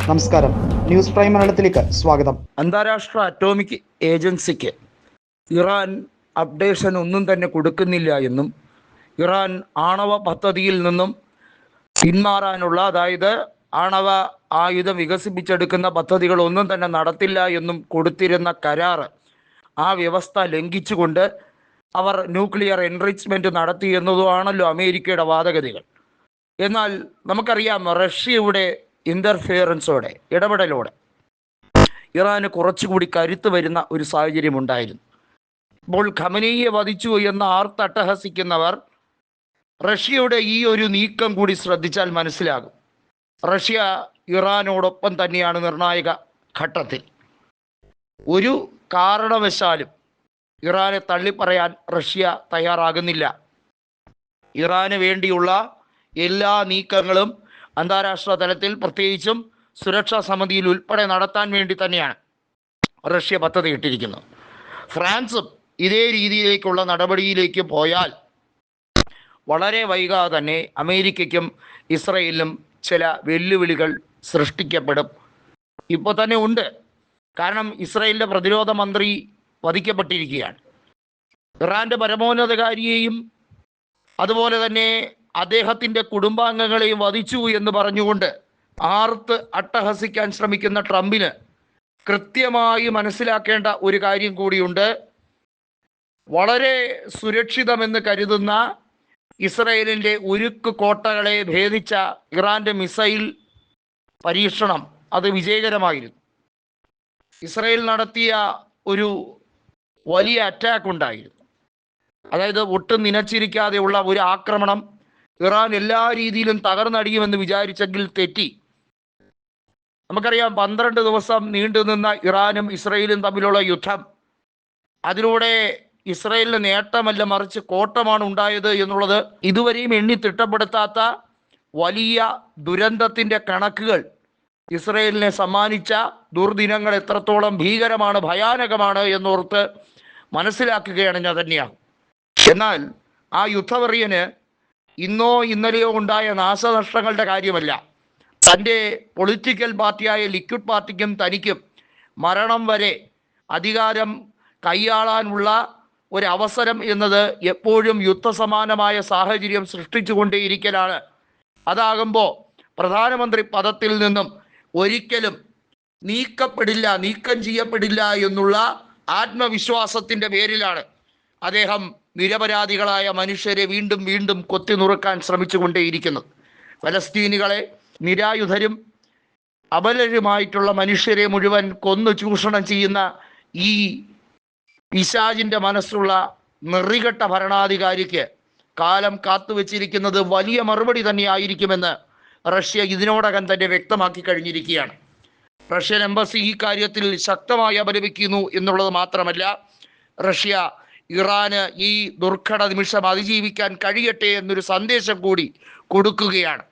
നമസ്കാരം, news prime മലയാളത്തിലേക്ക് സ്വാഗതം. അന്താരാഷ്ട്ര അറ്റോമിക് ഏജൻസിക്ക് ഇറാൻ അപ്ഡേഷൻ ഒന്നും തന്നെ കൊടുക്കുന്നില്ല എന്നും ഇറാൻ ആണവ പദ്ധതിയിൽ നിന്നും പിന്മാറാനുള്ള, അതായത് ആണവ ആയുധം വികസിപ്പിച്ചെടുക്കുന്ന പദ്ധതികൾ ഒന്നും തന്നെ നടത്തില്ല എന്നും കൊടുത്തിരുന്ന കരാറ്, ആ വ്യവസ്ഥ ലംഘിച്ചുകൊണ്ട് അവർ ന്യൂക്ലിയർ എൻറിച്ച്മെൻറ്റ് നടത്തി എന്നതുമാണല്ലോ അമേരിക്കയുടെ വാദഗതികൾ. എന്നാൽ നമുക്കറിയാം, റഷ്യയുടെ ഇൻ്റർഫിയറൻസോടെ, ഇടപെടലോടെ ഇറാന് കുറച്ചുകൂടി കരുത്ത് വരുന്ന ഒരു സാഹചര്യമുണ്ടായിരുന്നു. ഇപ്പോൾ ഖമനേയിയെ വധിച്ചു എന്ന് ആർത്തട്ടഹസിക്കുന്നവർ റഷ്യയുടെ ഈ ഒരു നീക്കം കൂടി ശ്രദ്ധിച്ചാൽ മനസ്സിലാകും. റഷ്യ ഇറാനോടൊപ്പം തന്നെയാണ് നിർണായക ഘട്ടത്തിൽ. ഒരു കാരണവശാലും ഇറാനെ തള്ളിപ്പറയാൻ റഷ്യ തയ്യാറാകുന്നില്ല. ഇറാന് വേണ്ടിയുള്ള എല്ലാ നീക്കങ്ങളും അന്താരാഷ്ട്ര തലത്തിൽ, പ്രത്യേകിച്ചും സുരക്ഷാ സമിതിയിൽ ഉൾപ്പെടെ നടത്താൻ വേണ്ടി തന്നെയാണ് റഷ്യ പദ്ധതി ഇട്ടിരിക്കുന്നത്. ഫ്രാൻസും ഇതേ രീതിയിലേക്കുള്ള നടപടിയിലേക്ക് പോയാൽ വളരെ വൈകാതെ തന്നെ അമേരിക്കയ്ക്കും ഇസ്രയേലിനും ചില വെല്ലുവിളികൾ സൃഷ്ടിക്കപ്പെടും. ഇപ്പോൾ തന്നെ ഉണ്ട്. കാരണം ഇസ്രയേലിൻ്റെ പ്രതിരോധ മന്ത്രി വധിക്കപ്പെട്ടിരിക്കുകയാണ്. ഇറാൻ്റെ പരമോന്നതകാരിയെയും അതുപോലെ തന്നെ അദ്ദേഹത്തിൻ്റെ കുടുംബാംഗങ്ങളെയും വധിച്ചു എന്ന് പറഞ്ഞുകൊണ്ട് ആർത്ത് അട്ടഹസിക്കാൻ ശ്രമിക്കുന്ന ട്രംപിന് കൃത്യമായി മനസ്സിലാക്കേണ്ട ഒരു കാര്യം കൂടിയുണ്ട്. വളരെ സുരക്ഷിതമെന്ന് കരുതുന്ന ഇസ്രയേലിൻ്റെ ഉരുക്ക് കോട്ടകളെ ഭേദിച്ച ഇറാൻ്റെ മിസൈൽ പരീക്ഷണം അത് വിജയകരമായിരുന്നു. ഇസ്രയേൽ നടത്തിയ ഒരു വലിയ അറ്റാക്ക് ഉണ്ടായിരുന്നു. അതായത് ഒട്ടും നിനച്ചിരിക്കാതെയുള്ള ഒരു ആക്രമണം. ഇറാൻ എല്ലാ രീതിയിലും തകർന്നടിയുമെന്ന് വിചാരിച്ചെങ്കിൽ തെറ്റി. നമുക്കറിയാം, 12 ദിവസം നീണ്ടുനിന്ന ഇറാനും ഇസ്രയേലും തമ്മിലുള്ള യുദ്ധം, അതിലൂടെ ഇസ്രയേലിന് നേട്ടമല്ല മറിച്ച് കോട്ടമാണ് ഉണ്ടായത് എന്നുള്ളത് ഇതുവരെയും എണ്ണി തിട്ടപ്പെടുത്താത്ത വലിയ ദുരന്തത്തിൻ്റെ കണക്കുകൾ ഇസ്രയേലിനെ സമ്മാനിച്ച ദുർദിനങ്ങൾ എത്രത്തോളം ഭീകരമാണ്, ഭയാനകമാണ് എന്നോർത്ത് മനസ്സിലാക്കുകയാണ് ഞാൻ തന്നെയാണ്. എന്നാൽ ആ യുദ്ധവെറിയന് ഇന്നോ ഇന്നലെയോ ഉണ്ടായ നാശനഷ്ടങ്ങളുടെ കാര്യമല്ല, തൻ്റെ പൊളിറ്റിക്കൽ പാർട്ടിയായ ലിക്വിഡ് പാർട്ടിക്കും തനിക്കും മരണം വരെ അധികാരം കൈയാളാനുള്ള ഒരവസരം എന്നത് എപ്പോഴും യുദ്ധസമാനമായ സാഹചര്യം സൃഷ്ടിച്ചുകൊണ്ടേയിരിക്കലാണ്. അതാകുമ്പോൾ പ്രധാനമന്ത്രി പദത്തിൽ നിന്നും ഒരിക്കലും നീക്കം ചെയ്യപ്പെടില്ല എന്നുള്ള ആത്മവിശ്വാസത്തിൻ്റെ പേരിലാണ് അദ്ദേഹം നിരപരാധികളായ മനുഷ്യരെ വീണ്ടും വീണ്ടും കൊത്തിനുറുക്കാൻ ശ്രമിച്ചുകൊണ്ടേയിരിക്കുന്നത്. ഫലസ്തീനികളെ, നിരായുധരും അബലരുമായിട്ടുള്ള മനുഷ്യരെ മുഴുവൻ കൊന്നു ചൂഷണം ചെയ്യുന്ന ഈ പിശാചിൻ്റെ മനസ്സുള്ള നെറികെട്ട ഭരണാധികാരിക്ക് കാലം കാത്തുവച്ചിരിക്കുന്നത് വലിയ മറുപടി തന്നെയായിരിക്കുമെന്ന് റഷ്യ ഇതിനോടകം തന്നെ വ്യക്തമാക്കി കഴിഞ്ഞിരിക്കുകയാണ്. റഷ്യൻ എംബസി ഈ കാര്യത്തിൽ ശക്തമായി അപലപിക്കുന്നു എന്നുള്ളത് മാത്രമല്ല, റഷ്യ ഇറാന് ഈ ദുർഘട നിമിഷം അതിജീവിക്കാൻ കഴിയട്ടെ എന്നൊരു സന്ദേശം കൂടി കൊടുക്കുകയാണ്.